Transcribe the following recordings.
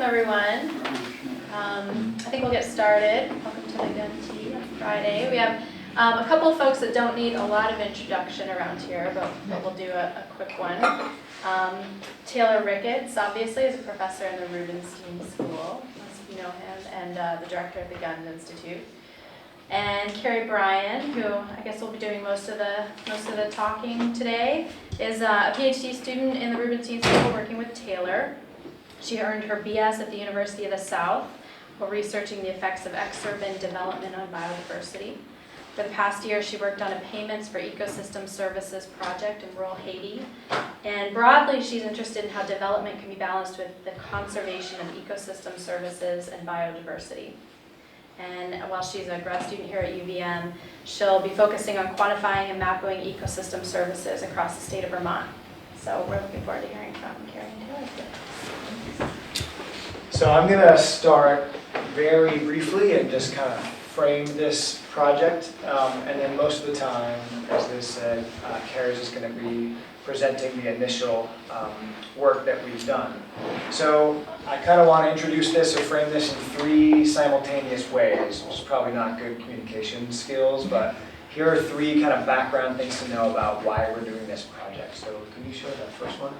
everyone. I think we'll get started. Welcome to the Gun Tea on Friday. We have a couple of folks that don't need a lot of introduction around here, but we'll do a quick one. Taylor Ricketts, obviously, is a professor in the Rubenstein School, most of you know him, and the director of the Guns Institute. And Keri Bryan, who I guess will be doing most of the talking today, is a PhD student in the Rubenstein School working with Taylor. She earned her BS at the University of the South while researching the effects of exurban development on biodiversity. For the past year, she worked on a payments for ecosystem services project in rural Haiti. And broadly, she's interested in how development can be balanced with the conservation of ecosystem services and biodiversity. And while she's a grad student here at UVM, she'll be focusing on quantifying and mapping ecosystem services across the state of Vermont. So we're looking forward to hearing from Keri and Taylor today. So I'm going to start very briefly and just kind of frame this project. And then most of the time, as Liz said, Keri's just going to be presenting the initial work that we've done. So I kind of want to introduce this or frame this in three simultaneous ways, which is probably not good communication skills, but here are three kind of background things to know about why we're doing this project. So can you show that first one?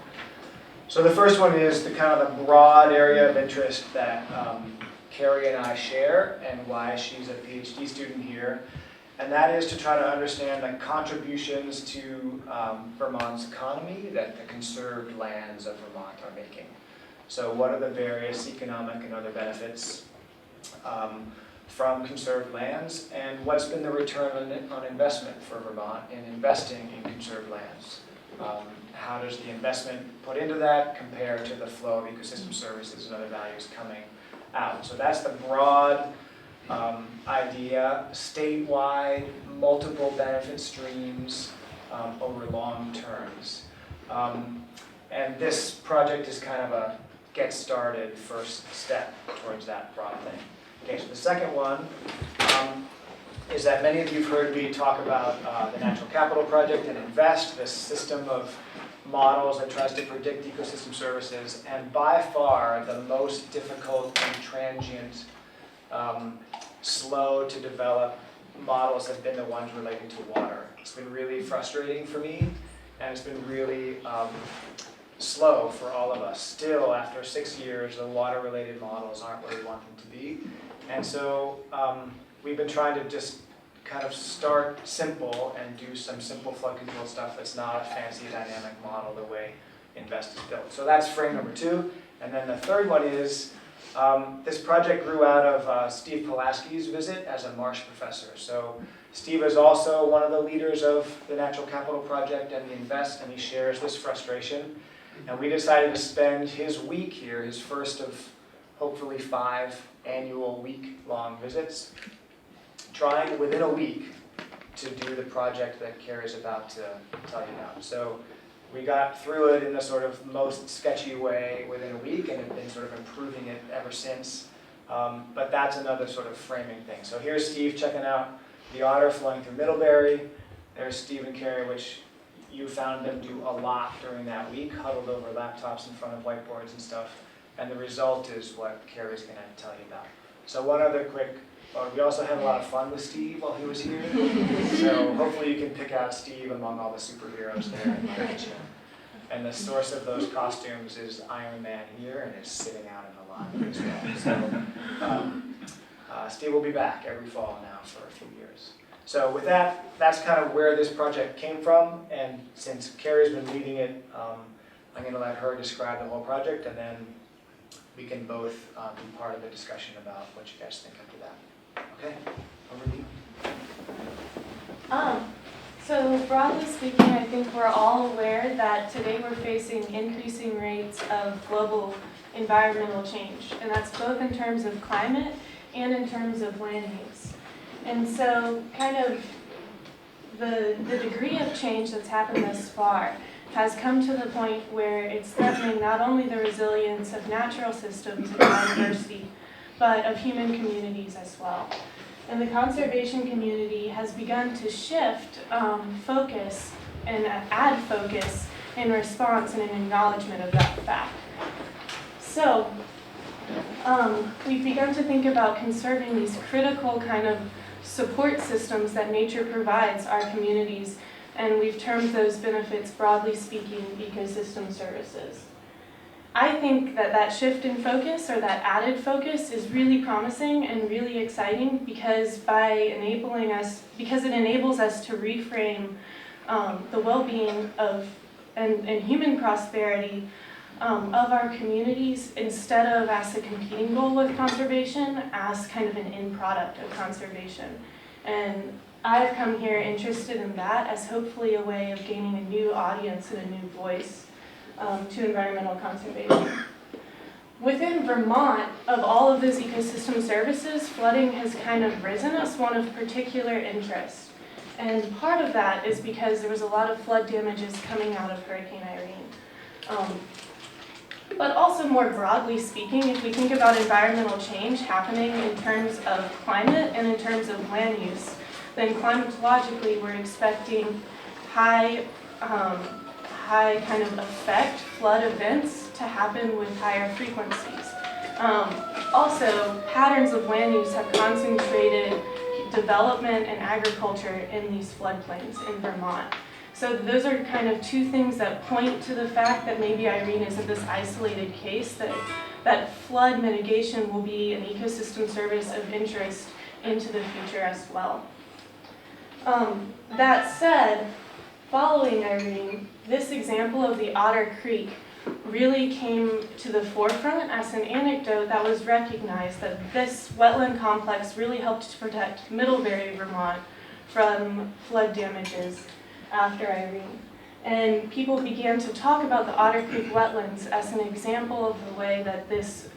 So the first one is the kind of the broad area of interest that Keri and I share and why she's a PhD student here. And that is to try to understand the contributions to Vermont's economy that the conserved lands of Vermont are making. So what are the various economic and other benefits from conserved lands, and what's been the return on investment for Vermont in investing in conserved lands? How does the investment put into that compare to the flow of ecosystem services and other values coming out? So that's the broad idea, statewide, multiple benefit streams over long terms. And this project is kind of a get started first step towards that broad thing. Okay, so the second one is that many of you have heard me talk about the Natural Capital Project and INVEST, this system of models that tries to predict ecosystem services, and by far the most difficult and transient, slow to develop models have been the ones relating to water. It's been really frustrating for me, and it's been really slow for all of us. Still, after 6 years, the water-related models aren't where we want them to be. And so we've been trying to just kind of start simple and do some simple flood control stuff that's not a fancy dynamic model the way INVEST is built. So that's frame number two. And then the third one is this project grew out of Steve Pulaski's visit as a Marsh professor. So Steve is also one of the leaders of the Natural Capital Project and the INVEST, and he shares this frustration. And we decided to spend his week here, his first of hopefully 5 annual week-long visits, trying within a week to do the project that Keri's about to tell you about. So we got through it in the sort of most sketchy way within a week and have been sort of improving it ever since. But that's another sort of framing thing. So here's Steve checking out the Otter flowing through Middlebury. There's Steve and Keri, which you found them do a lot during that week, huddled over laptops in front of whiteboards and stuff. And the result is what Keri's going to tell you about. So one other quick, we also had a lot of fun with Steve while he was here. So hopefully you can pick out Steve among all the superheroes there in Mitigation. And the source of those costumes is Iron Man here, and is sitting out in the line as well. So Steve will be back every fall now for a few years. So with that, that's kind of where this project came from. And since Keri's been leading it, I'm going to let her describe the whole project, and then we can both be part of the discussion about what you guys think after that. Okay, over to you. So broadly speaking, I think we're all aware that today we're facing increasing rates of global environmental change, and that's both in terms of climate and in terms of land use. And so kind of the degree of change that's happened thus far has come to the point where it's threatening not only the resilience of natural systems and biodiversity, but of human communities as well. And the conservation community has begun to shift focus and add focus in response and in acknowledgement of that fact. So we've begun to think about conserving these critical kind of support systems that nature provides our communities, and we've termed those benefits, broadly speaking, ecosystem services. I think that that shift in focus, or that added focus, is really promising and really exciting because it enables us to reframe the well-being of and human prosperity of our communities, instead of as a competing goal with conservation, as kind of an end product of conservation. And I've come here interested in that as hopefully a way of gaining a new audience and a new voice to environmental conservation. Within Vermont, of all of those ecosystem services, flooding has kind of risen as one of particular interest. And part of that is because there was a lot of flood damages coming out of Hurricane Irene. But also more broadly speaking, if we think about environmental change happening in terms of climate and in terms of land use, then climatologically we're expecting high kind of effect flood events to happen with higher frequencies. Also, patterns of land use have concentrated development and agriculture in these floodplains in Vermont. So those are kind of two things that point to the fact that maybe Irene isn't this isolated case, that flood mitigation will be an ecosystem service of interest into the future as well. That said, following Irene, this example of the Otter Creek really came to the forefront as an anecdote that was recognized, that this wetland complex really helped to protect Middlebury, Vermont from flood damages after Irene. And people began to talk about the Otter Creek wetlands as an example of the way that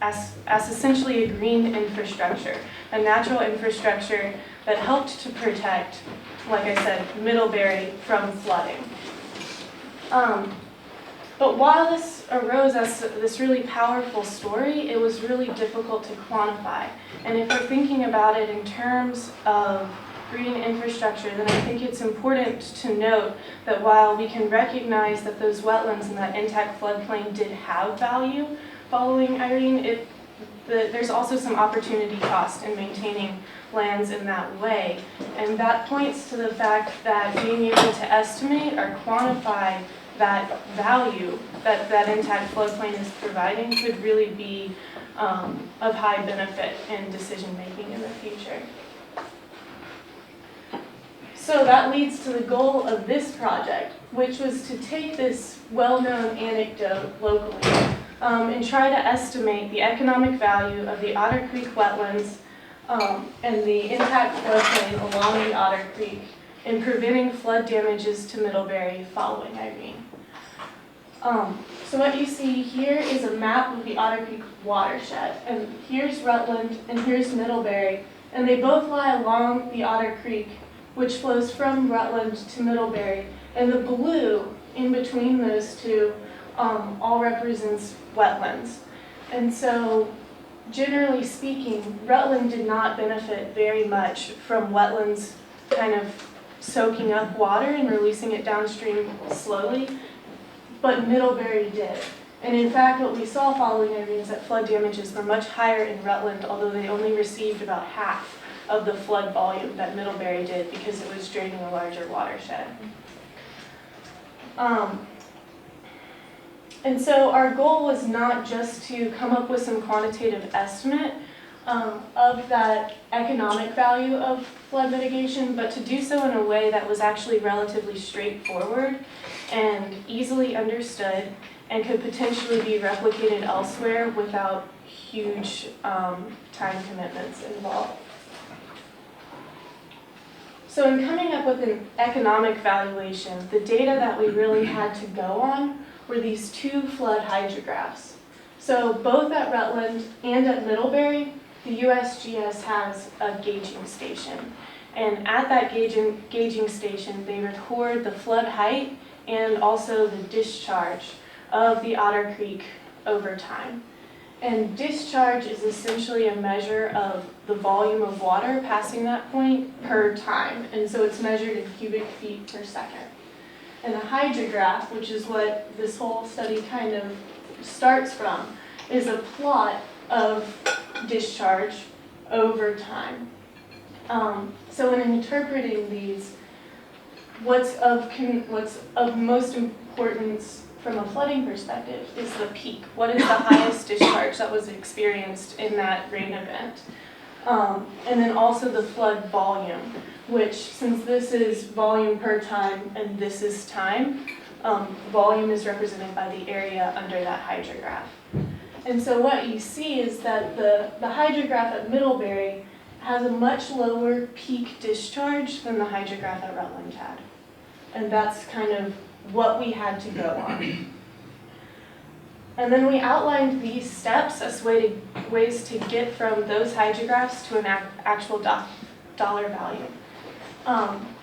as essentially a green infrastructure, a natural infrastructure that helped to protect, like I said, Middlebury from flooding. But while this arose as this really powerful story, it was really difficult to quantify. And if we're thinking about it in terms of green infrastructure, then I think it's important to note that while we can recognize that those wetlands and that intact floodplain did have value following Irene, there's also some opportunity cost in maintaining lands in that way. And that points to the fact that being able to estimate or quantify that value that that intact floodplain is providing could really be of high benefit in decision making in the future. So that leads to the goal of this project, which was to take this well-known anecdote locally and try to estimate the economic value of the Otter Creek wetlands and the intact floodplain along the Otter Creek in preventing flood damages to Middlebury following Irene. So what you see here is a map of the Otter Creek watershed, and here's Rutland and here's Middlebury, and they both lie along the Otter Creek, which flows from Rutland to Middlebury, and the blue in between those two all represents wetlands. And so, generally speaking, Rutland did not benefit very much from wetlands kind of soaking up water and releasing it downstream slowly, but Middlebury did. And in fact, what we saw following Irene is that flood damages were much higher in Rutland, although they only received about half of the flood volume that Middlebury did because it was draining a larger watershed. And so our goal was not just to come up with some quantitative estimate of that economic value of flood mitigation, but to do so in a way that was actually relatively straightforward and easily understood and could potentially be replicated elsewhere without huge time commitments involved. So in coming up with an economic valuation, the data that we really had to go on were these two flood hydrographs. So both at Rutland and at Middlebury, the USGS has a gauging station. And at that gauging station, they record the flood height and also the discharge of the Otter Creek over time. And discharge is essentially a measure of the volume of water passing that point per time. And so it's measured in cubic feet per second. And the hydrograph, which is what this whole study kind of starts from, is a plot of discharge over time. So in interpreting these, what's of most importance from a flooding perspective is the peak. What is the highest discharge that was experienced in that rain event? And then also the flood volume, which, since this is volume per time and this is time, volume is represented by the area under that hydrograph. And so what you see is that the hydrograph at Middlebury has a much lower peak discharge than the hydrograph at Rutland had. And that's kind of what we had to go on. And then we outlined these steps as ways to get from those hydrographs to an actual dollar value.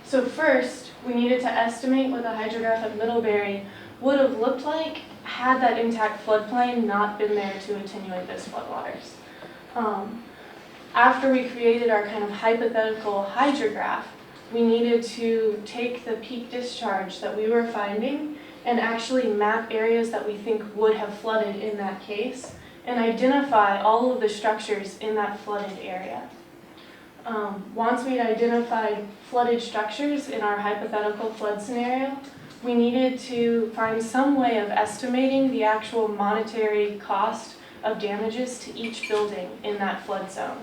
So first, we needed to estimate what the hydrograph at Middlebury would have looked like had that intact floodplain not been there to attenuate those floodwaters. After we created our kind of hypothetical hydrograph, we needed to take the peak discharge that we were finding and actually map areas that we think would have flooded in that case and identify all of the structures in that flooded area. Once we'd identified flooded structures in our hypothetical flood scenario, we needed to find some way of estimating the actual monetary cost of damages to each building in that flood zone.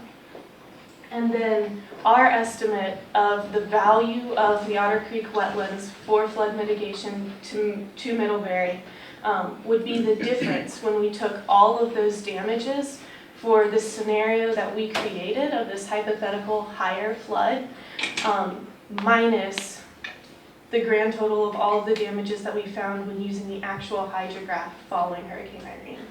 And then our estimate of the value of the Otter Creek wetlands for flood mitigation to Middlebury would be the difference when we took all of those damages for the scenario that we created of this hypothetical higher flood minus the grand total of all of the damages that we found when using the actual hydrograph following Hurricane Irene.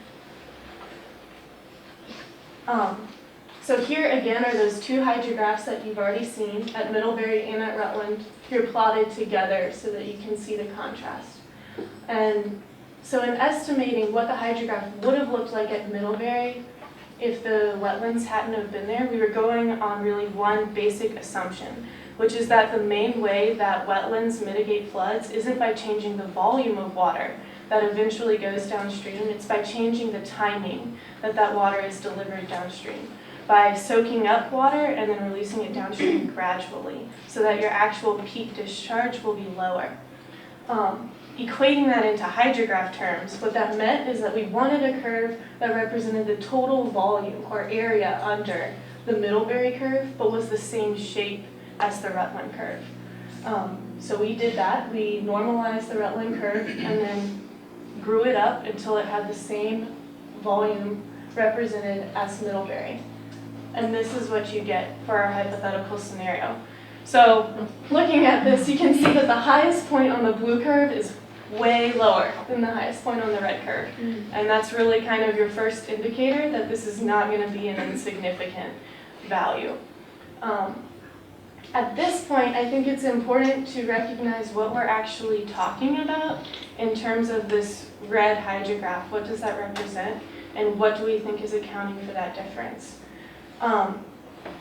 So here again are those two hydrographs that you've already seen at Middlebury and at Rutland. Here plotted together so that you can see the contrast. And so in estimating what the hydrograph would have looked like at Middlebury if the wetlands hadn't have been there, we were going on really one basic assumption, which is that the main way that wetlands mitigate floods isn't by changing the volume of water that eventually goes downstream, it's by changing the timing that that water is delivered downstream, by soaking up water and then releasing it downstream gradually so that your actual peak discharge will be lower. Equating that into hydrograph terms, what that meant is that we wanted a curve that represented the total volume or area under the Middlebury curve, but was the same shape as the Rutland curve. So we did that. We normalized the Rutland curve and then grew it up until it had the same volume represented as Middlebury. And this is what you get for our hypothetical scenario. So looking at this, you can see that the highest point on the blue curve is way lower than the highest point on the red curve. And that's really kind of your first indicator that this is not going to be an insignificant value. At this point, I think it's important to recognize what we're actually talking about in terms of this red hydrograph. What does that represent? And what do we think is accounting for that difference?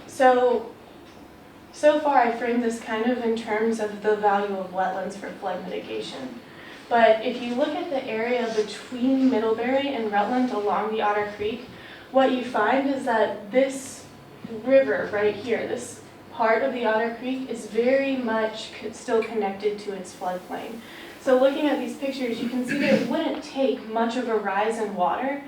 So far I framed this kind of in terms of the value of wetlands for flood mitigation. But if you look at the area between Middlebury and Rutland along the Otter Creek, what you find is that this river right here, this part of the Otter Creek, is very much still connected to its floodplain. So looking at these pictures, you can see that it wouldn't take much of a rise in water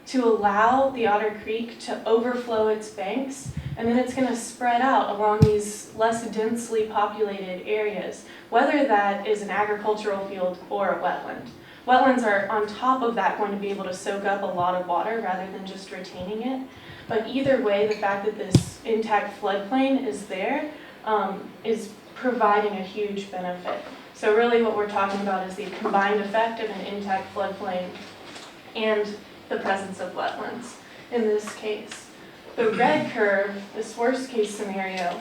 to allow the Otter Creek to overflow its banks, and then it's going to spread out along these less densely populated areas, whether that is an agricultural field or a wetland. Wetlands are on top of that going to be able to soak up a lot of water rather than just retaining it. But either way, the fact that this intact floodplain is there is providing a huge benefit. So really what we're talking about is the combined effect of an intact floodplain and the presence of wetlands in this case. The red curve, this worst case scenario,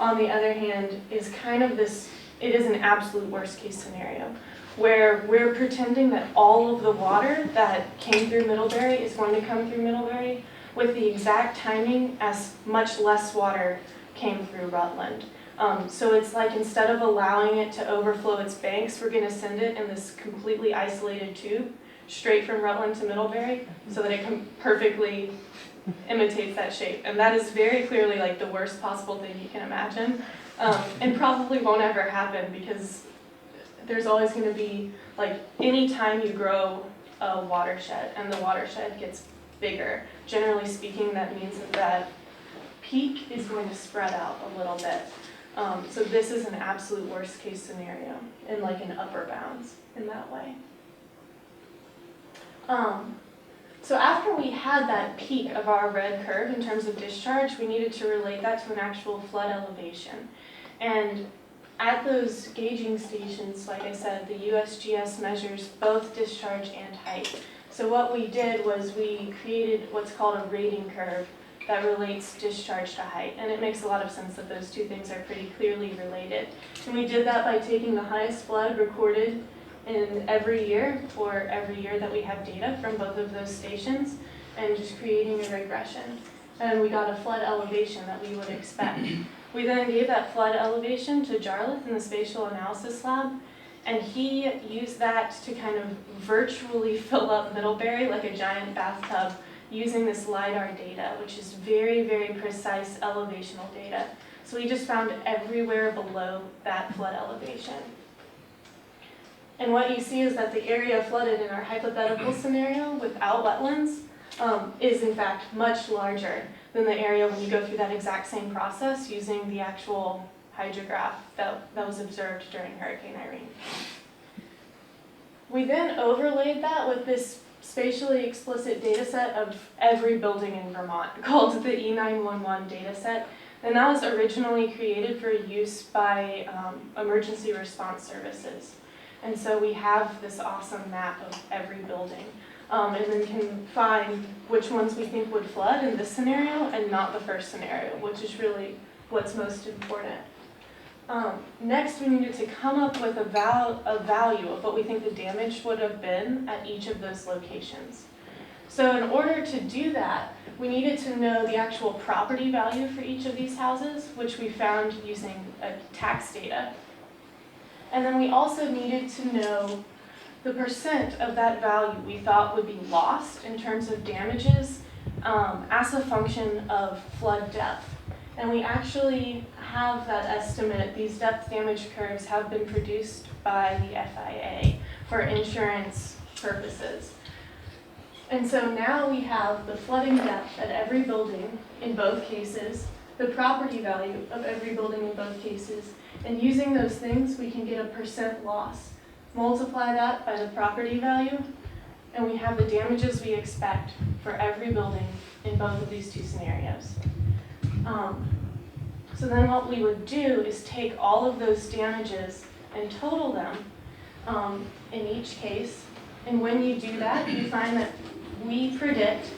on the other hand, is kind of this, it is an absolute worst case scenario, where we're pretending that all of the water that came through Middlebury is going to come through Middlebury with the exact timing as much less water came through Rutland. So it's like instead of allowing it to overflow its banks, we're going to send it in this completely isolated tube straight from Rutland to Middlebury so that it can perfectly imitates that shape. And that is very clearly like the worst possible thing you can imagine. And probably won't ever happen because there's always going to be, like, any time you grow a watershed and the watershed gets bigger, generally speaking, that means that that peak is going to spread out a little bit. So this is an absolute worst case scenario in like an upper bounds in that way. So after we had that peak of our red curve in terms of discharge, we needed to relate that to an actual flood elevation. And at those gauging stations, like I said, the USGS measures both discharge and height. So what we did was we created what's called a rating curve that relates discharge to height. And it makes a lot of sense that those two things are pretty clearly related. And we did that by taking the highest flood recorded in every year, or every year that we have data from both of those stations, and just creating a regression. And we got a flood elevation that we would expect. We then gave that flood elevation to Jarlath in the spatial analysis lab, and he used that to kind of virtually fill up Middlebury like a giant bathtub using this LiDAR data, which is very, very precise elevational data. So we just found everywhere below that flood elevation. And what you see is that the area flooded in our hypothetical scenario without wetlands is in fact much larger than the area when you go through that exact same process using the actual hydrograph that was observed during Hurricane Irene. We then overlaid that with this spatially explicit data set of every building in Vermont called the E911 data set. And that was originally created for use by emergency response services. And so we have this awesome map of every building. And then can find which ones we think would flood in this scenario and not the first scenario, which is really what's most important. Next, we needed to come up with a value of what we think the damage would have been at each of those locations. So in order to do that, we needed to know the actual property value for each of these houses, which we found using tax data. And then we also needed to know the percent of that value we thought would be lost in terms of damages as a function of flood depth. And we actually have that estimate. These depth damage curves have been produced by the FIA for insurance purposes. And so now we have the flooding depth at every building in both cases, the property value of every building in both cases, and using those things we can get a percent loss. Multiply that by the property value, and we have the damages we expect for every building in both of these two scenarios. So then what we would do is take all of those damages and total them in each case. And when you do that, you find that we predict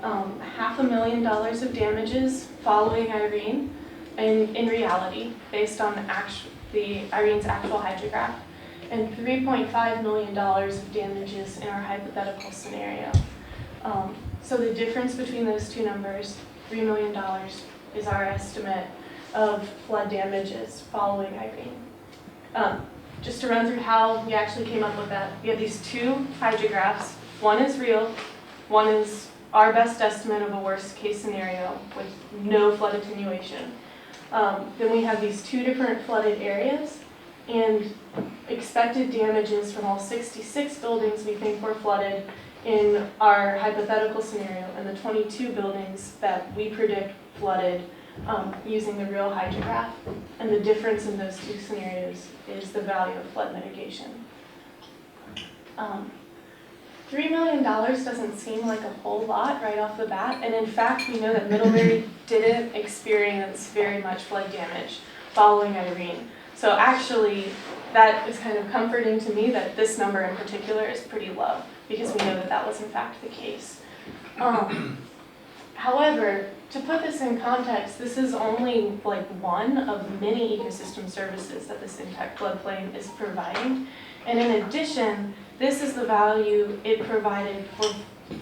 $500,000 of damages following Irene in reality, based on Irene's actual hydrograph, and $3.5 million of damages in our hypothetical scenario. So the difference between those two numbers, $3 million, is our estimate of flood damages following Irene. Just to run through how we actually came up with that, we have these two hydrographs. One is real, one is our best estimate of a worst case scenario with no flood attenuation. Then we have these two different flooded areas and expected damages from all 66 buildings we think were flooded in our hypothetical scenario, and the 22 buildings that we predict flooded using the real hydrograph. And the difference in those two scenarios is the value of flood mitigation. $3 million doesn't seem like a whole lot right off the bat, and in fact we know that Middlebury didn't experience very much flood damage following Irene. So actually that is kind of comforting to me that this number in particular is pretty low, because we know that that was in fact the case. However, to put this in context, this is only like one of many ecosystem services that this impact floodplain is providing. And in addition, this is the value it provided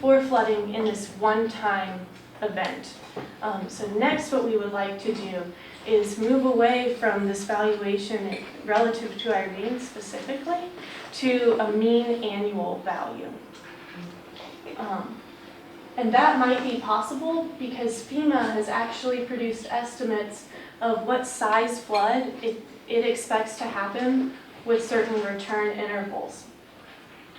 for flooding in this one-time event. So next what we would like to do is move away from this valuation relative to Irene specifically to a mean annual value. And that might be possible because FEMA has actually produced estimates of what size flood it expects to happen with certain return intervals.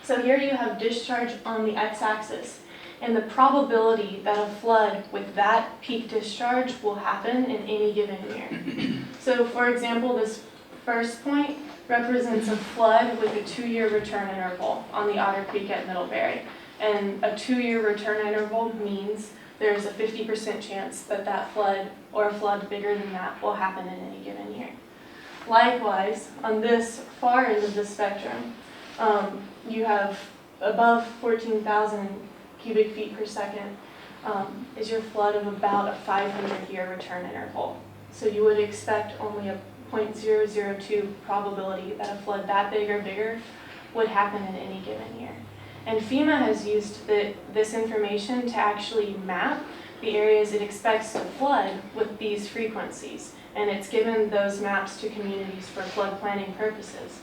So here you have discharge on the x-axis and the probability that a flood with that peak discharge will happen in any given year. So for example, this first point represents a flood with a 2-year return interval on the Otter Creek at Middlebury. And a 2-year return interval means there's a 50% chance that that flood or a flood bigger than that will happen in any given year. Likewise, on this far end of the spectrum, you have above 14,000 cubic feet per second is your flood of about a 500-year return interval. So you would expect only a 0.002 probability that a flood that big or bigger would happen in any given year. And FEMA has used this information to actually map the areas it expects to flood with these frequencies. And it's given those maps to communities for flood planning purposes.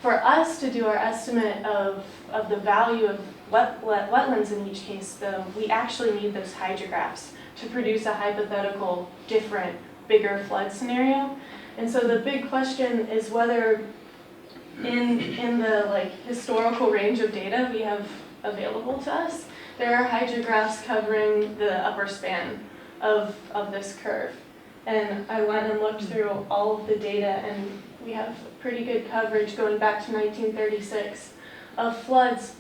For us to do our estimate of the value of wetlands in each case, though, we actually need those hydrographs to produce a hypothetical, different, bigger flood scenario. And so the big question is whether in the historical range of data we have available to us, there are hydrographs covering the upper span of this curve. And I went and looked through all of the data, and we have pretty good coverage going back to 1936 of floods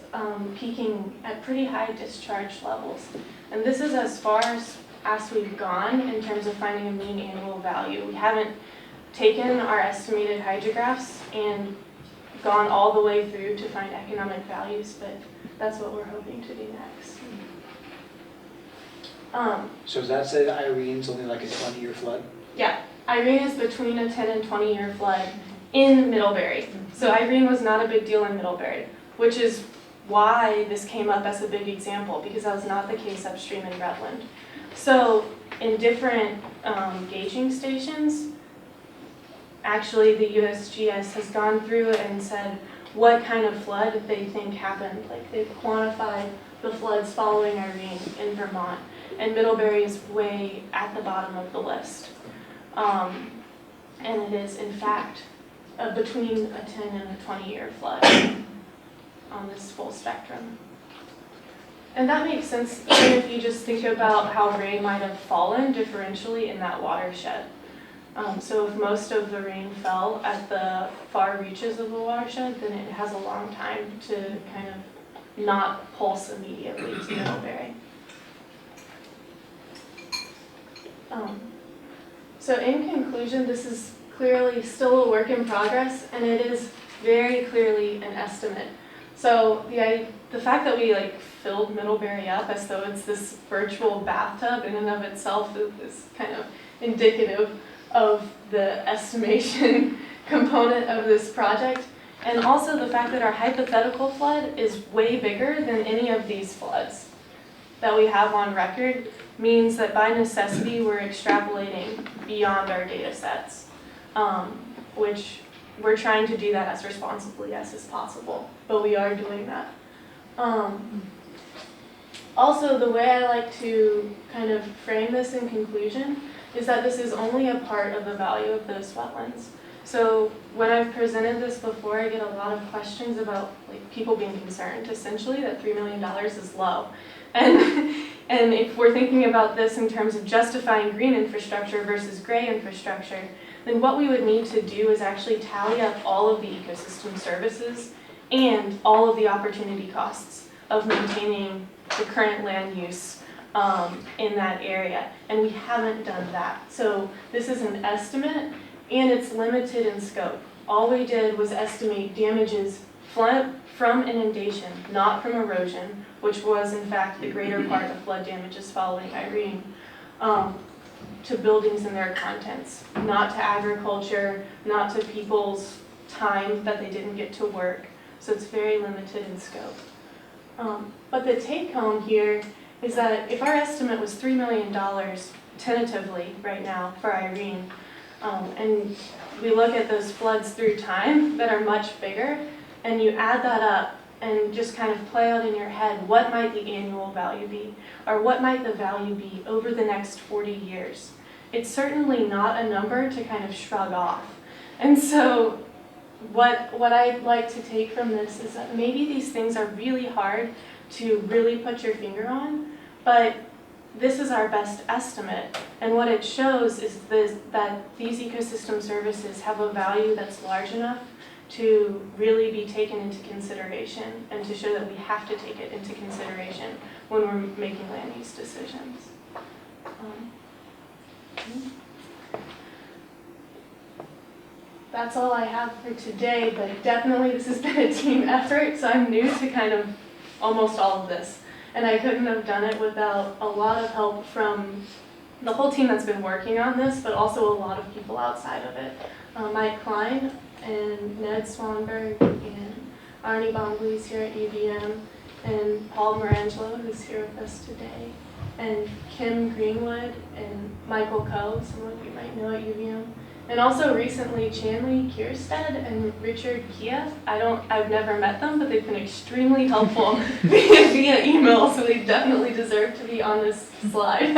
peaking at pretty high discharge levels. And this is as far as we've gone in terms of finding a mean annual value. We haven't taken our estimated hydrographs and gone all the way through to find economic values, but that's what we're hoping to do next. So does that say that Irene's only like a 20-year flood? Yeah, Irene is between a 10 and 20-year flood in Middlebury. So Irene was not a big deal in Middlebury, which is why this came up as a big example, because that was not the case upstream in Rutland. So in different gauging stations, actually the USGS has gone through and said what kind of flood they think happened. Like they've quantified the floods following Irene in Vermont, and Middlebury is way at the bottom of the list. And it is in fact between a 10 and a 20-year flood on this full spectrum. And that makes sense even if you just think about how rain might have fallen differentially in that watershed. So if most of the rain fell at the far reaches of the watershed, then it has a long time to kind of not pulse immediately to Middlebury. So in conclusion, this is clearly still a work in progress, and it is very clearly an estimate. So the fact that we filled Middlebury up as though it's this virtual bathtub in and of itself is kind of indicative of the estimation component of this project. And also the fact that our hypothetical flood is way bigger than any of these floods that we have on record means that by necessity we're extrapolating beyond our data sets, which we're trying to do that as responsibly as is possible, but we are doing that. Also, the way I like to kind of frame this in conclusion is that this is only a part of the value of those wetlands. So when I've presented this before, I get a lot of questions about people being concerned, essentially, that $3 million is low. And if we're thinking about this in terms of justifying green infrastructure versus gray infrastructure, then what we would need to do is actually tally up all of the ecosystem services and all of the opportunity costs of maintaining the current land use in that area. And we haven't done that. So this is an estimate, and it's limited in scope. All we did was estimate damages from inundation, not from erosion, which was in fact the greater part of flood damages following Irene, to buildings and their contents, not to agriculture, not to people's time that they didn't get to work. So it's very limited in scope. But the take home here is that if our estimate was $3 million tentatively right now for Irene, and we look at those floods through time that are much bigger, and you add that up and just kind of play out in your head, what might the annual value be? Or what might the value be over the next 40 years? It's certainly not a number to kind of shrug off. And so what I'd like to take from this is that maybe these things are really hard to really put your finger on, but this is our best estimate. And what it shows is that these ecosystem services have a value that's large enough to really be taken into consideration and to show that we have to take it into consideration when we're making land use decisions. That's all I have for today, but definitely this has been a team effort, so I'm new to kind of almost all of this. And I couldn't have done it without a lot of help from the whole team that's been working on this, but also a lot of people outside of it. Mike Klein and Ned Swanberg and Arnie Bombley's here at UVM, and Paul Marangelo, who's here with us today, and Kim Greenwood and Michael Coe, some of you might know at UVM. And also recently, Chanley Kierstead and Richard Kia. I've never met them, but they've been extremely helpful via email, so they definitely deserve to be on this slide.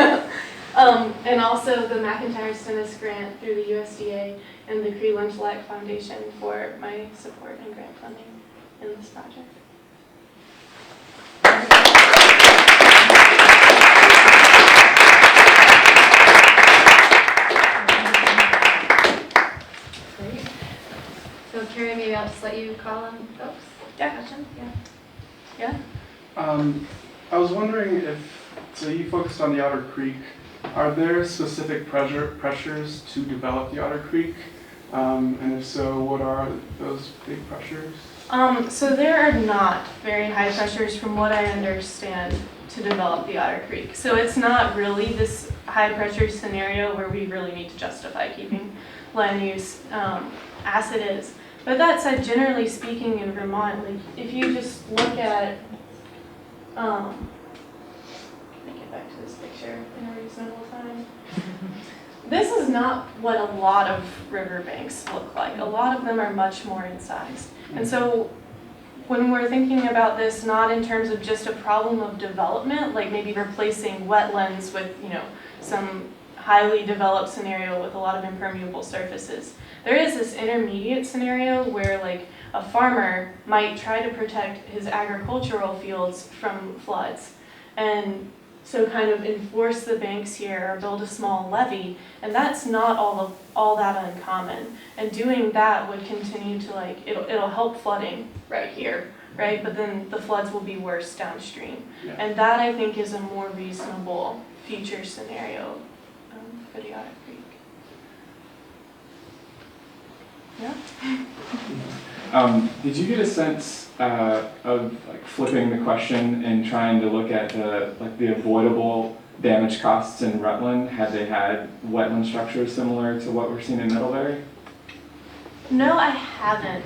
And also the McIntyre Stennis grant through the USDA and the Cree Lynch-Lack Foundation for my support and grant funding in this project. So Keri, maybe I'll just let you call on folks. Yeah. Questions? Yeah. I was wondering if, so you focused on the Otter Creek, are there specific pressures to develop the Otter Creek? And if so, what are those big pressures? So there are not very high pressures from what I understand to develop the Otter Creek. So it's not really this high pressure scenario where we really need to justify keeping land use as it is. But that said, generally speaking in Vermont, like if you just look at, let me get back to this picture in a reasonable time. This is not what a lot of riverbanks look like. A lot of them are much more incised. And so when we're thinking about this, not in terms of just a problem of development, like maybe replacing wetlands with, some highly developed scenario with a lot of impermeable surfaces. There is this intermediate scenario where like a farmer might try to protect his agricultural fields from floods and so kind of enforce the banks here or build a small levee, and that's not all that uncommon. And doing that would continue to it'll help flooding right here, right? But then the floods will be worse downstream. Yeah. And that I think is a more reasonable future scenario for the Otter Creek. Yeah. Did you get a sense of flipping the question and trying to look at the avoidable damage costs in Rutland had they had wetland structures similar to what we're seeing in Middlebury? No, I haven't.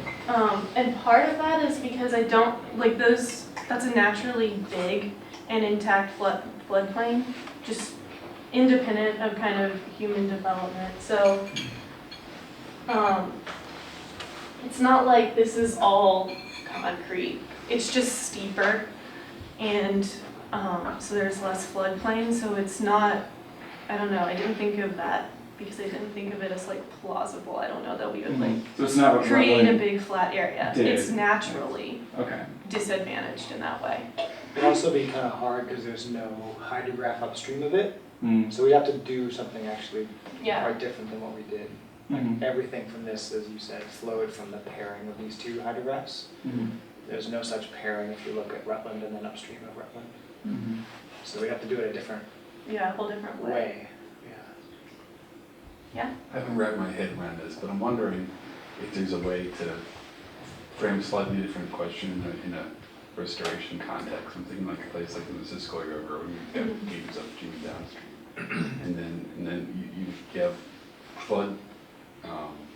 And part of that is because I don't that's a naturally big and intact floodplain, just independent of kind of human development. So it's not like this is all concrete. It's just steeper, and so there's less floodplain. So it's not, I don't know, I didn't think of that because I didn't think of it as plausible. I don't know that we would So it's not what create a Rutland big flat area. did. It's naturally Okay. disadvantaged in that way. It'd also be kind of hard because there's no hydrograph upstream of it. Mm. So we'd have to do something actually Yeah. quite different than what we did. Mhm. Everything from this, as you said, flowed from the pairing of these two hydrographs. Mhm. There's no such pairing if you look at Rutland and then upstream of Rutland. Mhm. So we'd have to do it a different Yeah, a whole different way. way. Yeah. I haven't wrapped my head around this, but I'm wondering if there's a way to frame a slightly different question in a restoration context. I'm thinking like a place like the Missisquoi River, where you've got games upstream and downstream, and then you have flood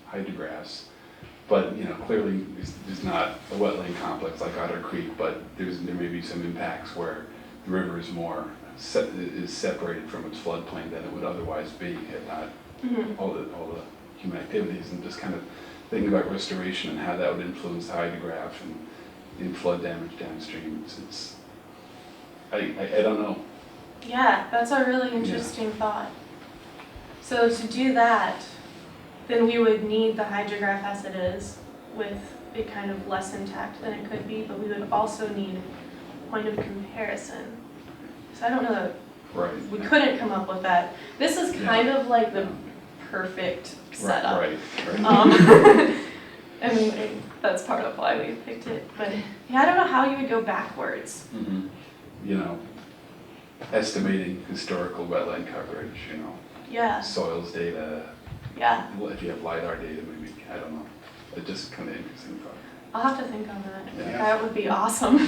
hydrographs, but clearly there's not a wetland complex like Otter Creek, but there may be some impacts where the river is more is separated from its floodplain than it would otherwise be had not all the human activities, and just kind of thinking about restoration and how that would influence the hydrograph and in flood damage downstream. It's I don't know. Yeah, that's a really interesting thought. So to do that, then we would need the hydrograph as it is with it kind of less intact than it could be, but we would also need point of comparison. So I don't know that Right. we couldn't come up with that. This is kind of like the perfect setup. Right. And that's part of why we picked it. But yeah, I don't know how you would go backwards. Mm-hmm. You know, estimating historical wetland coverage, you know, Yeah, soils data, yeah. well, if you have LiDAR data, maybe, I don't know. It's just kind of interesting thought. I'll have to think on that. Yeah. That would be awesome.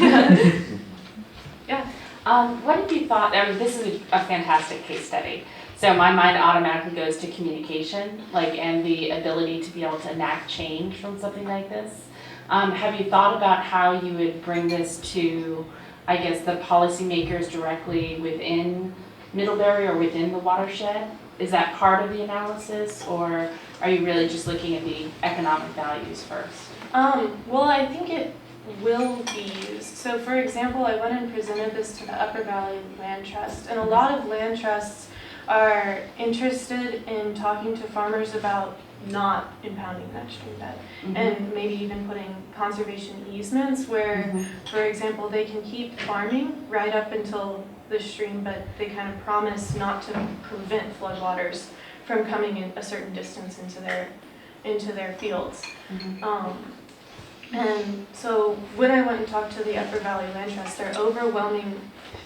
Yeah. What have you thought, I mean, this is a fantastic case study. So my mind automatically goes to communication, and the ability to be able to enact change from something like this. Have you thought about how you would bring this to, I guess, the policymakers directly within Middlebury or within the watershed? Is that part of the analysis, or are you really just looking at the economic values first? Well, I think it will be used. So for example, I went and presented this to the Upper Valley Land Trust, and a lot of land trusts are interested in talking to farmers about not impounding that stream bed, and maybe even putting conservation easements where, for example, they can keep farming right up until the stream, but they kind of promise not to prevent floodwaters from coming in a certain distance into their fields. And so when I went and talked to the Upper Valley Land Trust, their overwhelming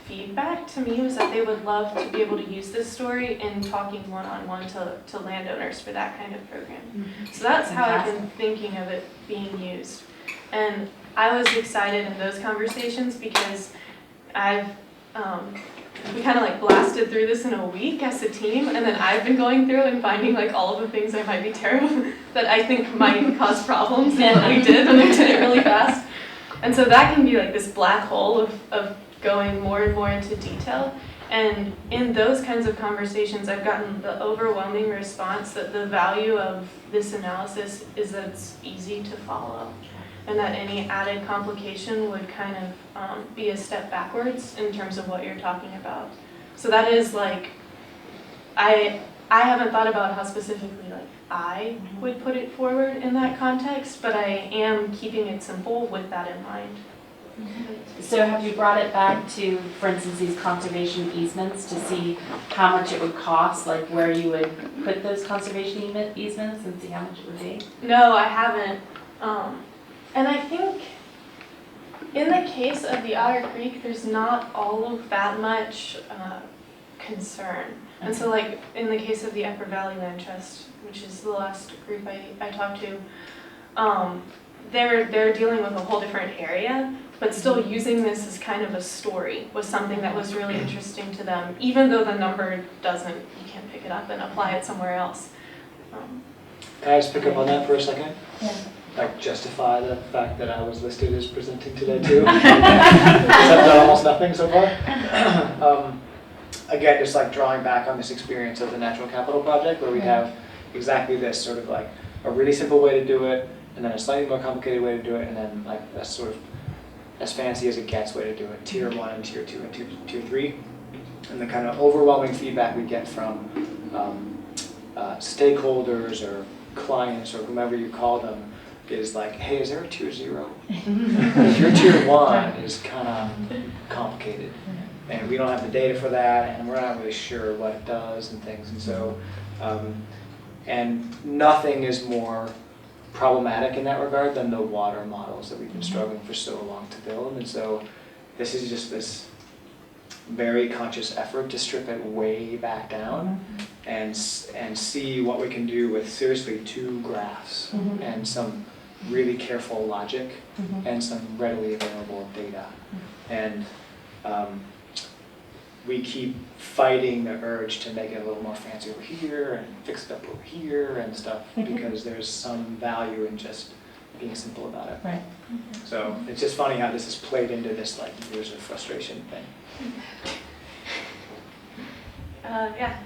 feedback to me was that they would love to be able to use this story in talking one-on-one to landowners for that kind of program. So that's how I've been thinking of it being used. And I was excited in those conversations because we kind of blasted through this in a week as a team, and then I've been going through and finding all of the things that might be terrible that I think might cause problems in what we did when we did it really fast. And so that can be this black hole of going more and more into detail. And in those kinds of conversations, I've gotten the overwhelming response that the value of this analysis is that it's easy to follow, and that any added complication would kind of be a step backwards in terms of what you're talking about. So that is I haven't thought about how specifically I would put it forward in that context, but I am keeping it simple with that in mind. So have you brought it back to, for instance, these conservation easements to see how much it would cost, where you would put those conservation easements and see how much it would be? No, I haven't. And I think in the case of the Otter Creek, there's not all of that much concern. And so in the case of the Upper Valley Land Trust, which is the last group I talked to, they're dealing with a whole different area, but still using this as kind of a story was something that was really interesting to them, even though the number you can't pick it up and apply it somewhere else. Can I just pick up on that for a second? Yeah. Justify the fact that I was listed as presenting today too. Except done almost nothing so far. Again, just drawing back on this experience of the Natural Capital Project, where we have exactly this sort of a really simple way to do it, and then a slightly more complicated way to do it, and then a sort of as fancy as it gets way to do it, tier 1 and tier 2 and tier 3. And the kind of overwhelming feedback we get from stakeholders or clients or whomever you call them is hey, is there a tier 0? Your tier 1 is kind of complicated, and we don't have the data for that, and we're not really sure what it does and things. And so, and nothing is more problematic in that regard than the water models that we've been struggling for so long to build. And so this is just this very conscious effort to strip it way back down and see what we can do with seriously 2 graphs and some really careful logic and some readily available data. And we keep fighting the urge to make it a little more fancy over here and fix it up over here and stuff, because there's some value in just being simple about it. Right. So it's just funny how this has played into this years of frustration thing. Yeah.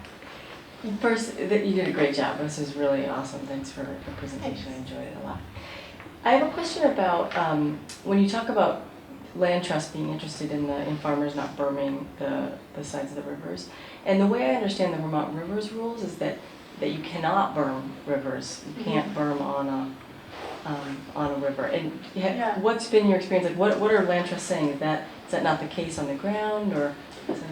First, you did a great job. This is really awesome. Thanks for the presentation. I enjoyed it a lot. I have a question about when you talk about land trust being interested in farmers not berming the sides of the rivers. And the way I understand the Vermont Rivers rules is that you cannot berm rivers. You can't berm on a river. And what's been your experience? Like, what are land trusts saying? Is that not the case on the ground, or? Is it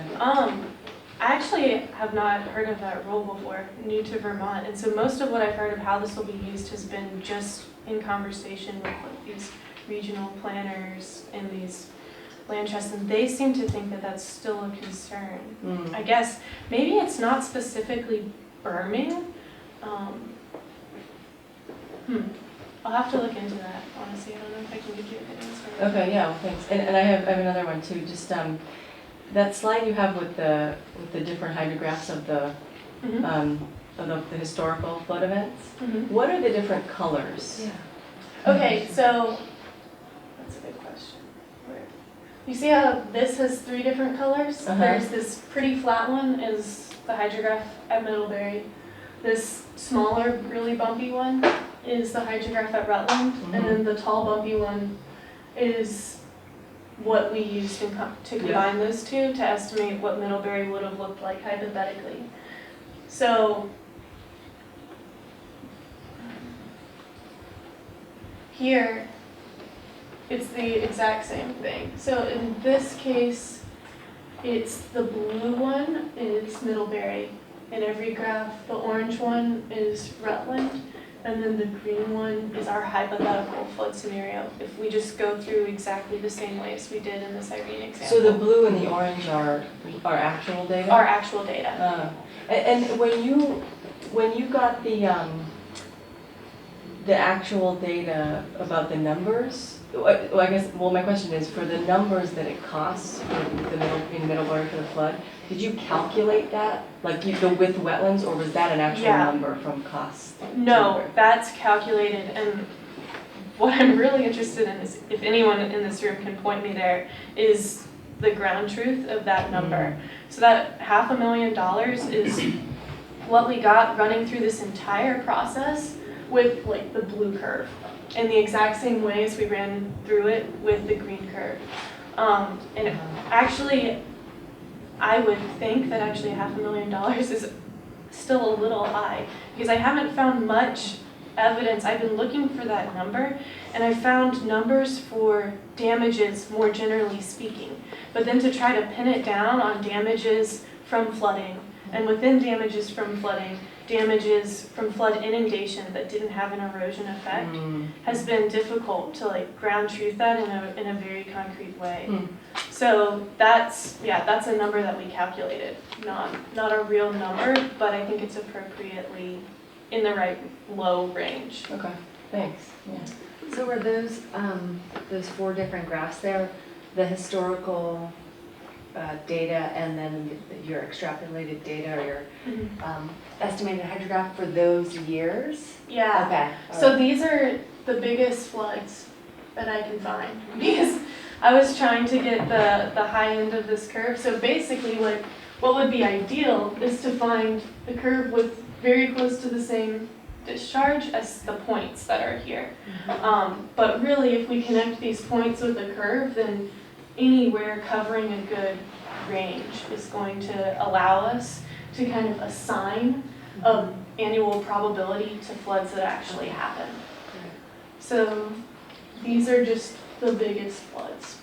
I actually have not heard of that rule before, new to Vermont, and so most of what I've heard of how this will be used has been just in conversation with like these regional planners and these land trusts, and they seem to think that that's still a concern. I guess maybe it's not specifically berming. I'll have to look into that, honestly. I don't know if I can give you a good answer. Okay, yeah, well, thanks. And I have another one too. Just that slide you have with the different hydrographs of the historical flood events. What are the different colors? Yeah. Okay, so that's a good question. You see how this has 3 different colors? There's this pretty flat one is the hydrograph at Middlebury. This smaller, really bumpy one is the hydrograph at Rutland, and then the tall, bumpy one is what we used to combine those two to estimate what Middlebury would have looked like hypothetically. So here, it's the exact same thing. So in this case, it's the blue one is Middlebury. In every graph, the orange one is Rutland, and then the green one is our hypothetical flood scenario, if we just go through exactly the same way as we did in this Irene example. So the blue and the orange are actual data? Our actual data. And when you got the actual data about the numbers, my question is, for the numbers that it costs in Middlebury for the flood, did you calculate that, like with wetlands, or was that an actual number from cost? No, that's calculated, and what I'm really interested in is, if anyone in this room can point me there, is the ground truth of that number. So that $500,000 is what we got running through this entire process with like the blue curve, in the exact same way as we ran through it with the green curve. And actually, I would think that actually $500,000 is still a little high, because I haven't found much evidence. I've been looking for that number, and I found numbers for damages more generally speaking. But then to try to pin it down on damages from flooding, and within damages from flooding, damages from flood inundation that didn't have an erosion effect, has been difficult to like ground truth that in a very concrete way. So that's a number that we calculated, not a real number, but I think it's appropriately in the right low range. Okay, thanks. Yeah. So were those 4 different graphs there, the historical data and then your extrapolated data or your estimated hydrograph for those years? Yeah. Okay. So these are the biggest floods that I can find, because I was trying to get the high end of this curve. So basically what would be ideal is to find the curve with very close to the same discharge as the points that are here. But really, if we connect these points with the curve, then anywhere covering a good range is going to allow us to kind of assign an annual probability to floods that actually happen. So these are just the biggest floods.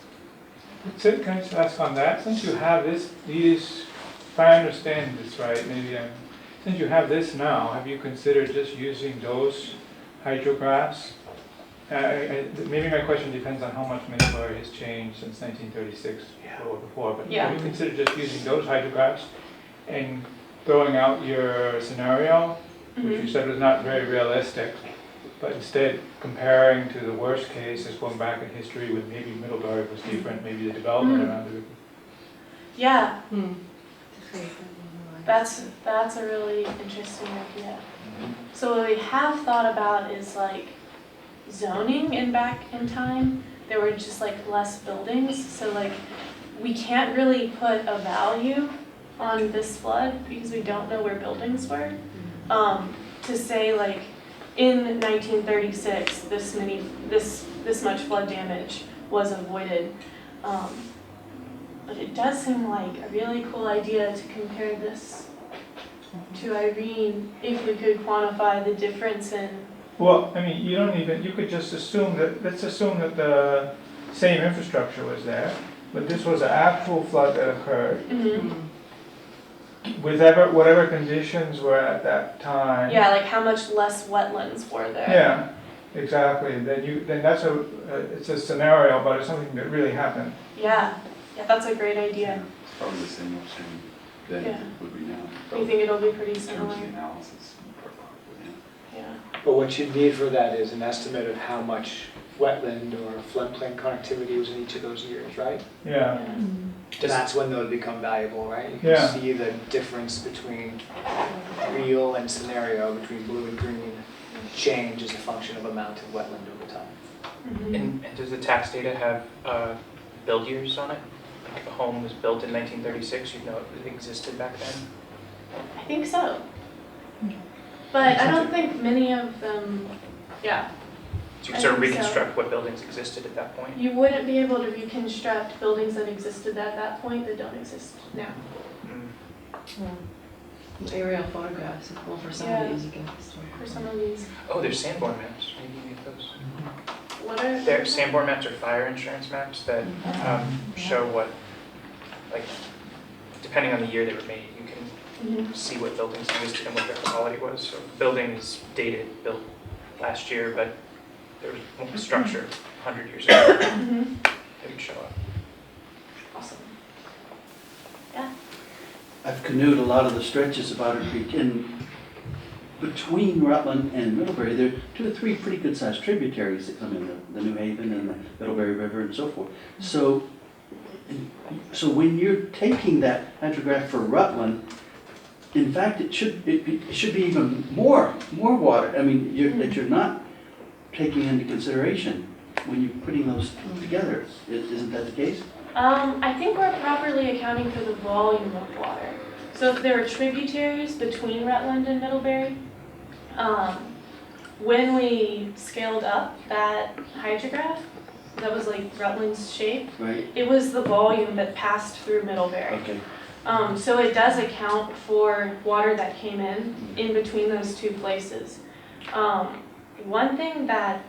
So can I just ask on that, since you have these, if I understand this right, since you have this now, have you considered just using those hydrographs? Maybe my question depends on how much Middlebury has changed since 1936 or before, but have you considered just using those hydrographs and throwing out your scenario, which you said was not very realistic, but instead comparing to the worst case as going back in history when maybe Middlebury was different, maybe the development around it? Yeah. That's a really interesting idea. So what we have thought about is like zoning, and back in time there were just like less buildings, so like we can't really put a value on this flood because we don't know where buildings were. To say like in 1936, this much flood damage was avoided. But it does seem like a really cool idea to compare this to Irene, if we could quantify the difference in. Well, I mean, you could just assume that, let's assume that the same infrastructure was there, but this was an actual flood that occurred. With whatever conditions were at that time. Yeah, like how much less wetlands were there? Yeah, exactly. Then that's it's a scenario, but it's something that really happened. Yeah, that's a great idea. It's probably the same upstream then Yeah. it would be now. You think it'll be pretty In terms similar? of the analysis. Yeah. Yeah. But what you need for that is an estimate of how much wetland or floodplain connectivity was in each of those years, right? Yeah. That's when they'll become valuable, right? You can Yeah. see the difference between real and scenario, between blue and green, change as a function of amount of wetland over time. And does the tax data have build years on it? Like if a home was built in 1936, you'd know it existed back then? I think so. But I don't think many of them, yeah. So you I could sort of think so. reconstruct what buildings existed at that point? You wouldn't be able to reconstruct buildings that existed at that point that don't exist now. Aerial photographs, well, for some Yeah. of these you can. For some of these. Oh, there's Sanborn maps. Maybe you get those. What are? There, Sanborn maps are fire insurance maps that show what, like, depending on the year they were made, you can see what buildings existed and what their quality was. So building is dated, built last year, but there was a structure 100 years ago that would show up. Awesome. I've canoed a lot of the stretches of Otter Creek, and between Rutland and Middlebury, there are 2 or 3 pretty good-sized tributaries that come in, the New Haven and the Middlebury River and so forth. So when you're taking that hydrograph for Rutland, in fact, it should be even more water. I mean, that you're not taking into consideration when you're putting those together. Isn't that the case? I think we're properly accounting for the volume of water. So if there are tributaries between Rutland and Middlebury, when we scaled up that hydrograph, that was like Rutland's shape, Right. it was the volume that passed through Middlebury. Okay. So it does account for water that came in between those 2 places. One thing that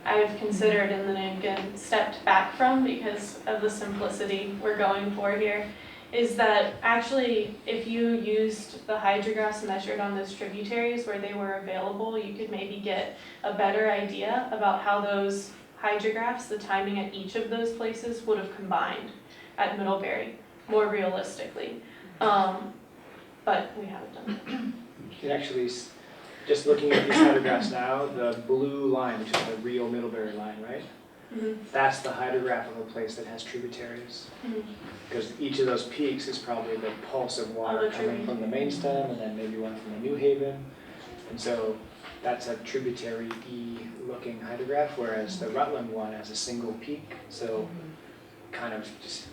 I've considered and then again stepped back from because of the simplicity we're going for here is that actually if you used the hydrographs measured on those tributaries where they were available, you could maybe get a better idea about how those hydrographs, the timing at each of those places would have combined at Middlebury more realistically. But we haven't done that. It actually, just looking at these hydrographs now, the blue line, which is the real Middlebury line, right? That's the hydrograph of a place that has tributaries. Because each of those peaks is probably the pulse of water coming from the main stem and then maybe one from the New Haven. And so that's a tributary-y looking hydrograph, whereas the Rutland one has a single peak. So kind of just,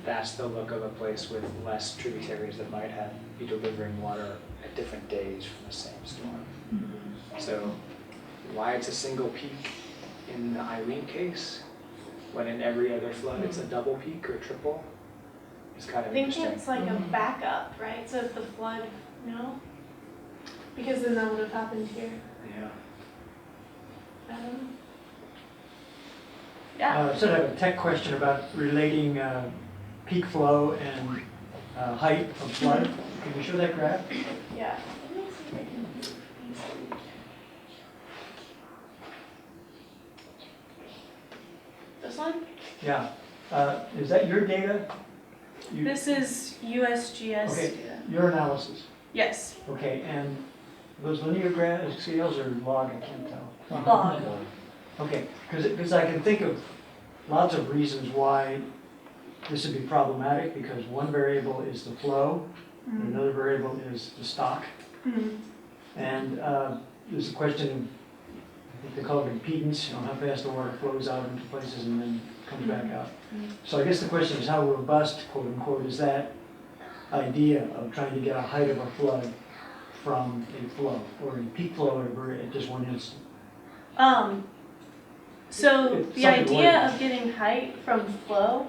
that's the look of a place with less tributaries that might be delivering water at different days from the same storm. So why it's a single peak in the Irene case, when in every other flood it's a double peak or triple, is kind I of think interesting. it's like a backup, right? So if the flood, no? Because then that would have happened here. Yeah. I don't know. Yeah. Sort of a tech question about relating peak flow and height of flood. Can you show that graph? Yeah. Let me see if I can. This one? Yeah. Is that your data? This is USGS Okay. data. Your analysis? Yes. Okay, and those linear graph scales or log, I can't tell. Log. Okay, because I can think of lots of reasons why this would be problematic, because one variable is the flow, and another variable is the stock. And there's a question of, I think they call it impedance, how fast the water flows out into places and then comes back out. So I guess the question is, how robust, quote unquote, is that idea of trying to get a height of a flood from a flow or a peak flow over at just one instant? So It's the something idea like- of getting height from flow,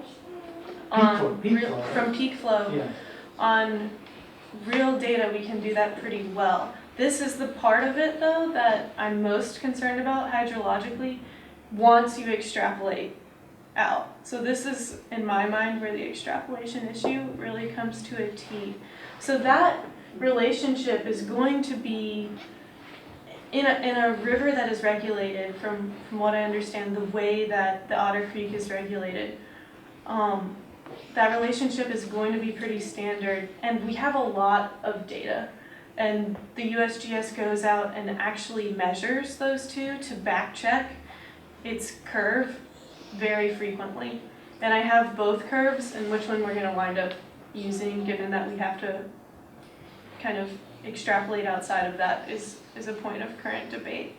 Peak flow, from peak flow Yeah. on real data, we can do that pretty well. This is the part of it though that I'm most concerned about hydrologically once you extrapolate out. So this is, in my mind, where the extrapolation issue really comes to a T. So that relationship is going to be in a river that is regulated, from what I understand, the way that the Otter Creek is regulated. That relationship is going to be pretty standard, and we have a lot of data. And the USGS goes out and actually measures those two to back check its curve very frequently. And I have both curves, and which one we're going to wind up using, given that we have to kind of extrapolate outside of that, is a point of current debate.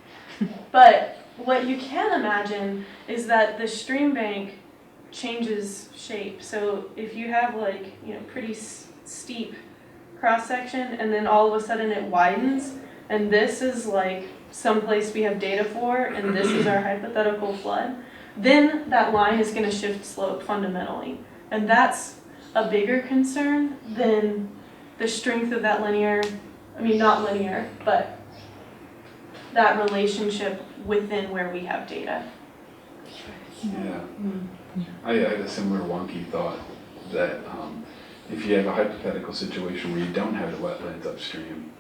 But what you can imagine is that the stream bank changes shape. So if you have like, pretty steep cross section and then all of a sudden it widens, and this is like someplace we have data for, and this is our hypothetical flood, then that line is going to shift slope fundamentally. And that's a bigger concern than the strength of that linear, not linear, but that relationship within where we have data. Yeah. I had a similar wonky thought that if you have a hypothetical situation where you don't have the wetlands upstream,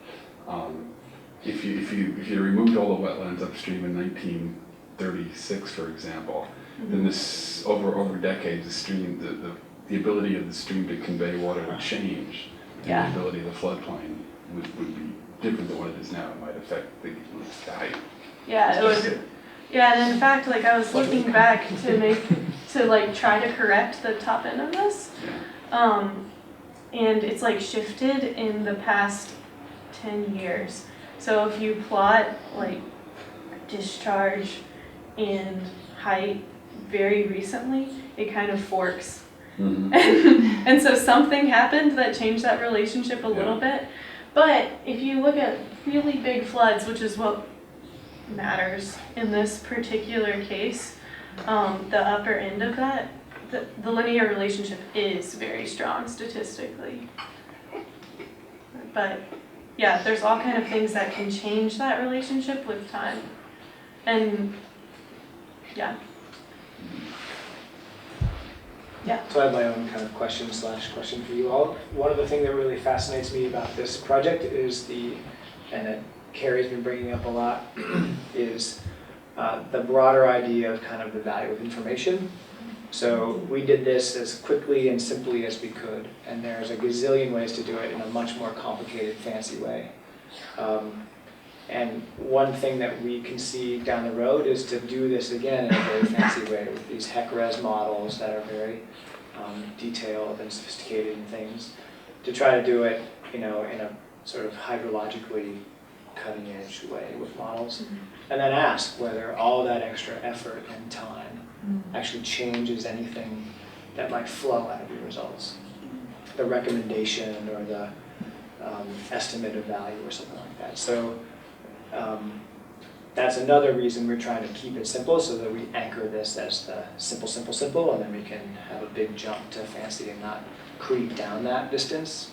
if you removed all the wetlands upstream in 1936, for example, then this over decades the stream the ability of the stream to convey water would change, and Yeah. the ability of the floodplain would be different than what it is now. It might affect the height. Yeah, it would. Yeah, and in fact, like I was looking back to try to correct the top end of this, and it's like shifted in the past 10 years. So if you plot like discharge and height very recently, it kind of forks. And so something happened that changed that relationship a little bit. But if you look at really big floods, which is what matters in this particular case, the upper end of that, the linear relationship is very strong statistically. But yeah, there's all kind of things that can change that relationship with time. And yeah. So I have my own kind of question for you all. One of the things that really fascinates me about this project is and that Keri's been bringing up a lot, is the broader idea of kind of the value of information. So we did this as quickly and simply as we could, and there's a gazillion ways to do it in a much more complicated, fancy way. And one thing that we can see down the road is to do this again in a very fancy way with these HEC-RES models that are very detailed and sophisticated and things, to try to do it, in a sort of hydrologically cutting-edge way with models, and then ask whether all that extra effort and time actually changes anything that might flow out of your results. The recommendation or the estimate of value or something like that. So that's another reason we're trying to keep it simple, so that we anchor this as the simple, and then we can have a big jump to fancy and not creep down that distance.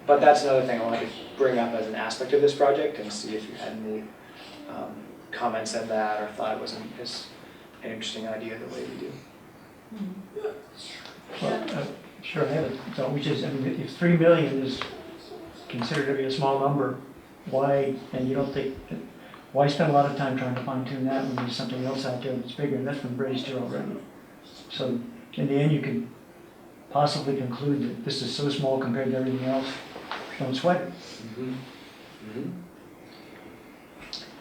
But that's another thing I wanted to bring up as an aspect of this project, and see if you had any comments on that, or thought it was an interesting idea the way we do. Well, sure, I have it. So, which is, if 3 million is considered to be a small number, why spend a lot of time trying to fine tune that when there's something else out there that's bigger, and that's been raised here already. So in the end, you can possibly conclude that this is so small compared to everything else, don't sweat it.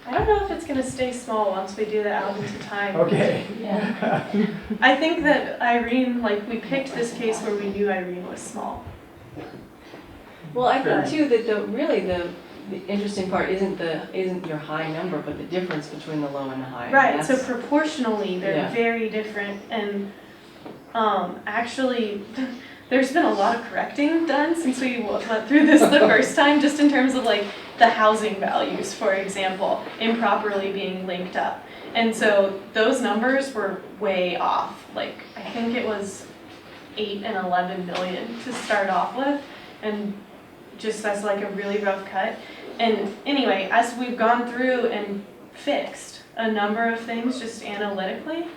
I don't know if it's going to stay small once we do the out into time. Okay. Yeah. I think that Irene, we picked this case where we knew Irene was small. Well, I think too that the interesting part isn't your high number, but the difference between the low and the high. Right. So proportionally, they're Yeah. very different, and actually, there's been a lot of correcting done since we went through this the first time, just in terms of like the housing values, for example, improperly being linked up. And so those numbers were way off. Like, I think it was 8 and 11 million to start off with, and just as like a really rough cut. And anyway, as we've gone through and fixed a number of things just analytically,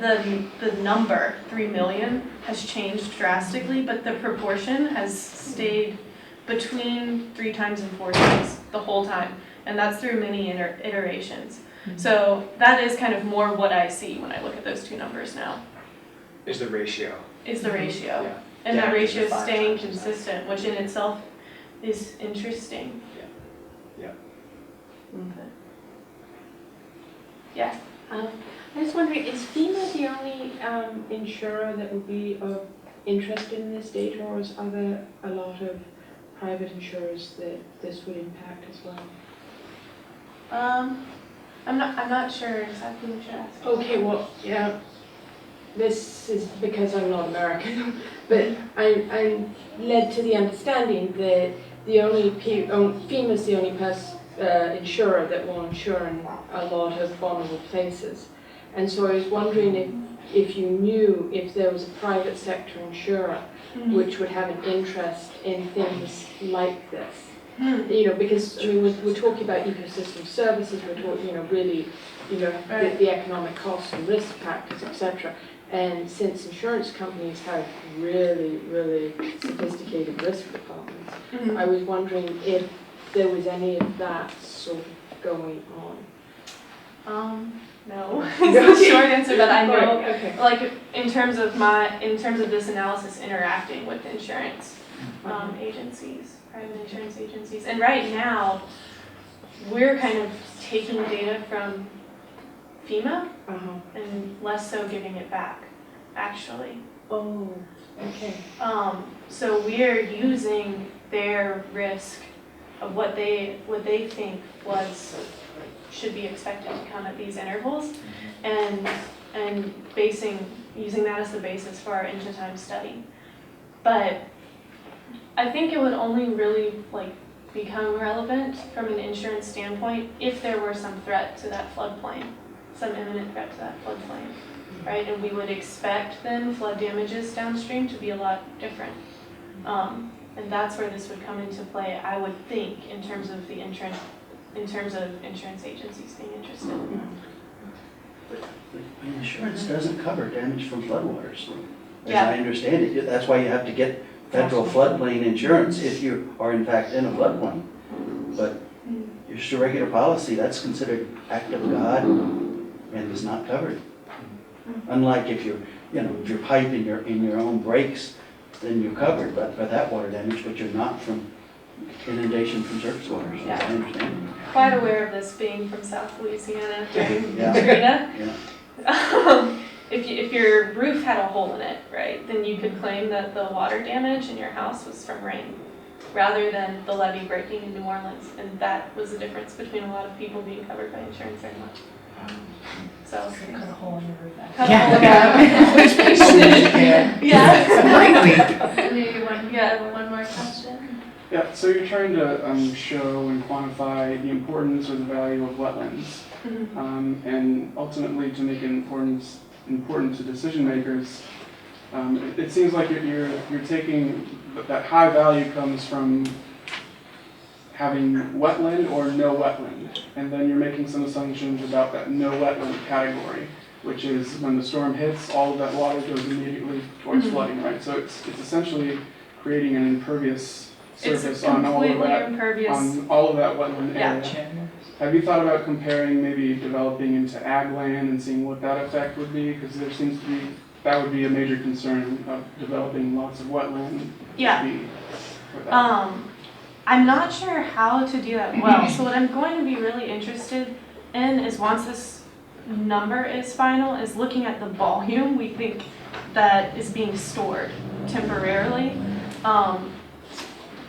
the number 3 million has changed drastically, but the proportion has stayed between 3 times and 4 times the whole time, and that's through many iterations. So that is kind of more what I see when I look at those two numbers now, Is the ratio. is the ratio. Yeah. And that Damage is ratio is 5 staying times as much. consistent, which in itself is interesting. Yeah. Okay. Yeah. I was wondering, is FEMA the only insurer that would be of interest in this data, or are there a lot of private insurers that this would impact as well? I'm not sure exactly what you're asking. Okay, well, yeah, this is because I'm not American, but I'm led to the understanding that the only FEMA's the only insurer that will insure in a lot of vulnerable places. And so I was wondering if you knew if there was a private sector insurer which would have an interest in things like this. You know, because I mean, we're talking about ecosystem services, we're talking, you know, really, you know, the economic costs and risk factors, etc. And since insurance companies have really, really sophisticated risk departments, I was wondering if there was any of that sort of going on. No, is the short answer, but I know, Okay. like, in terms of this analysis interacting with insurance agencies, private insurance agencies. And right now, we're kind of taking data from FEMA and less so giving it back, actually. Oh, okay. So we're using their risk of what they think should be expected to come at these intervals, and using that as the basis for our into-time study. But I think it would only really become relevant from an insurance standpoint if there were some threat to that floodplain, some imminent threat to that floodplain, right? And we would expect then flood damages downstream to be a lot different. And that's where this would come into play, I would think, in terms of insurance agencies being interested. Insurance doesn't cover damage from floodwaters, as Yeah. I understand it. That's why you have to get federal floodplain insurance if you are in fact in a floodplain. But just a regular policy, that's considered act of God and is not covered. Unlike if you're piping in your own breaks, then you're covered by that water damage, but you're not from inundation from surface waters, as I understand it. Quite aware of this, being from South Louisiana during Yeah. Katrina. Yeah. If your roof had a hole in it, right, then you could claim that the water damage in your house was from rain, rather than the levee breaking in New Orleans. And that was the difference between a lot of people being covered by insurance or not. So Cut a hole in your roof. cut a hole in Yeah, one more question. Yeah, so you're trying to show and quantify the importance or the value of wetlands, and ultimately to make it important to decision makers. It seems like you're taking that high value comes from having wetland or no wetland, and then you're making some assumptions about that no wetland category, which is when the storm hits, all of that water goes immediately towards flooding, right? So it's essentially creating an impervious surface on all of that wetland area. Have you thought about comparing, maybe developing into ag land and seeing what that effect would be? Because there seems to be, that would be a major concern of developing lots of wetland. Yeah. I'm not sure how to do that well. So what I'm going to be really interested in is, once this number is final, is looking at the volume we think that is being stored temporarily.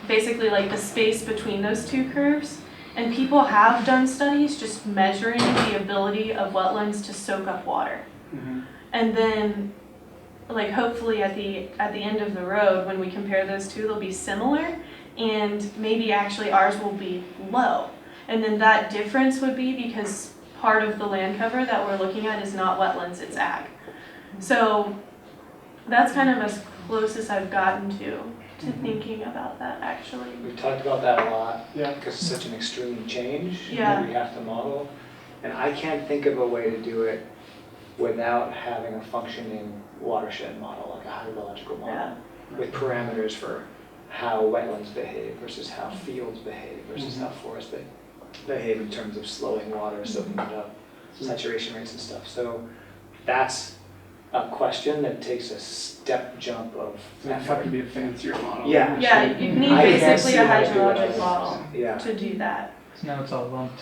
Basically like the space between those two curves. And people have done studies just measuring the ability of wetlands to soak up water. And then like hopefully at the end of the road, when we compare those two, they'll be similar, and maybe actually ours will be low. And then that difference would be because part of the land cover that we're looking at is not wetlands, it's ag. So that's kind of as close as I've gotten to thinking about that actually. We've talked about that a lot. Yeah. Because it's such an extreme change Yeah. that we have to model. And I can't think of a way to do it without having a functioning watershed model, like a hydrological model, Yeah. with parameters for how wetlands behave versus how fields behave versus how forests behave in terms of slowing water, soaking it up, saturation rates and stuff. So that's a question that takes a step jump of So it'd have to be a fancier model. Yeah. Yeah, you need I can't basically see a how to do it hydrologic otherwise. model Yeah. to do that. So now it's all lumped.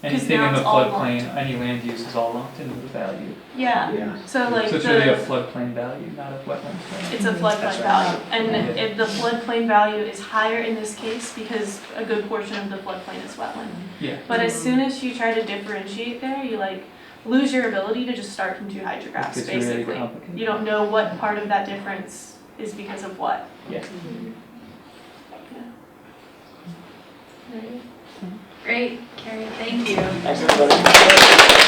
'Cause Anything now in the it's all floodplain, lumped. any land use is all lumped into the value. Yeah, Yeah. so like So it's really a the, floodplain value, not a wetlands value. it's a floodplain That's right. value. And if the floodplain value is higher in this case because a good portion of the floodplain is wetland. Yeah. But as soon as you try to differentiate there, you like lose your ability to just start from two hydrographs, It gets really basically. complicated. You don't know what part of that difference is because of what. Yeah. Great, Keri, thank you. Thanks, everybody.